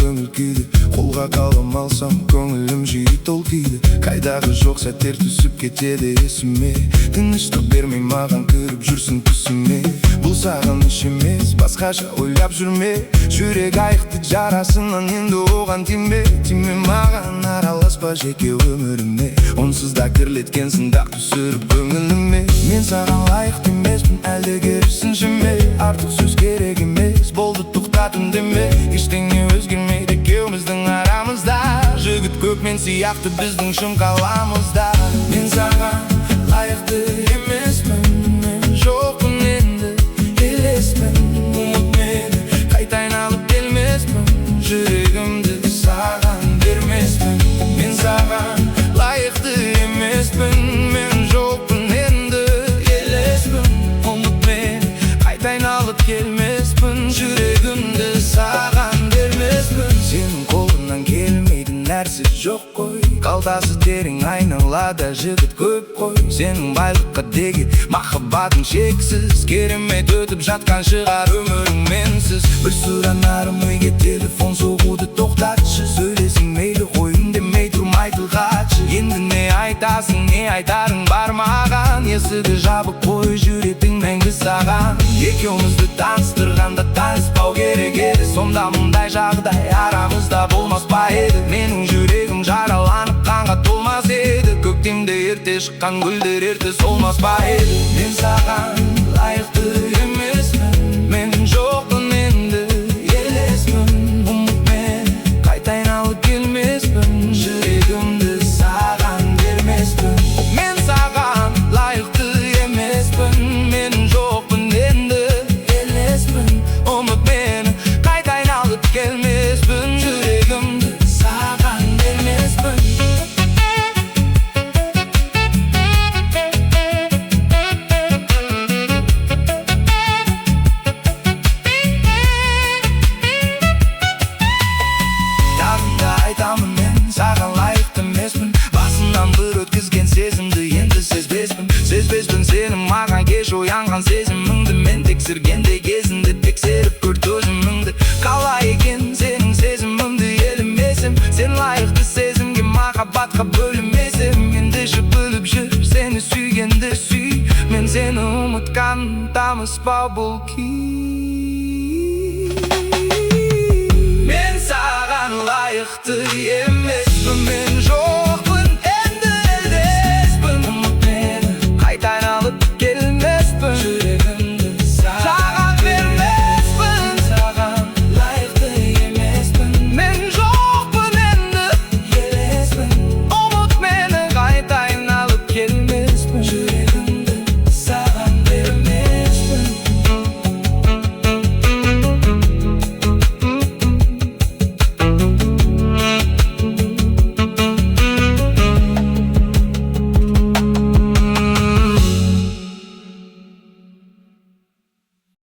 Көңіл күйді қолға қалам алсам, көңілім жиі толқиды. Қайдағы жоқ сәттер түсіп кетеді есіме. Тыныштық бермей маған кіріп жүрсің түсіме. Бұл сағыныш емес, басқаша ойлап жүрме. Жүрек айықты жарасынан енді оған тиме. Тиме маған, араласпа жеке өміріме. Онсыз да кірлеткенсің дақ түсіріп көңіліме. Мен саған лайық емеспін, әлде керісінше ме? Артық сөз керек емес, болды тоқтат үндеме. Ештеңе өзгермейді екеуміздің арамызда. Жігіт көп мен сияқты біздің шын қаламызда. Мен саған лайықты емеспін, мен жоқпын енді елеспін. Ұмыт мені, қайта айналып келмеспін, жүрегімді саған бермеспін. Мен саған лайықты емеспін, мен жоқпын енді елеспін. Ұмыт мені, қайта айналып келмеспін, жүрегімді саған бермеспін. Сенің қолыңнан келмейтін нәрсе жоқ қой, қалтасы терең айналада жігіт көп қой. Сенің байлыққа деген махаббатың шексіз, керемет өтіп жатқан шығар өмірің менсіз. Бір сұранарым үйге телефон соғуды тоқтатшы. Сөйлесің мейлі қой, үндемей тұрмай тілғатшы. Енді не айтасың, не айтарың бар маған? Есігі жабық қой, жүректің мәңгі саған. Екеумізді таныстырғанда таныспау керек еді. Сонда мұндай жағдай арамызда болмас па еді? Менің жүрегім жараланып қанға толмас еді. Көктемде ерте шыққан гүлдер ерте солмас па еді? Мен саған лайықты емеспін, мен жоқпын енді елеспін. Ұмыт мені, қайта айналып келмеспін, жүрегімді саған бермеспін. Мен саған лайықты емеспін, мен жоқпын енді елеспін. Ұмыт мені, қайта айналып келмеспін, жүрегімді саған бермеспін. Айтамын мен саған лайықты емеспін, басынан бір өткізген сезімді енді сезбеспін. Сезбеспін сенің маған кеш оянған сезіміңді. Мен тексергенде кезінде тексеріп көр төзіміңді. Қалай екен сенің сезімімді елемесем, сен лайықты сезімге махаббатқа бөлінмесем. Ендеше біліп жүр, сені сүйгенді сүй. Мен сені ұмытқан таныспау бұл күй. Мен саған лайықты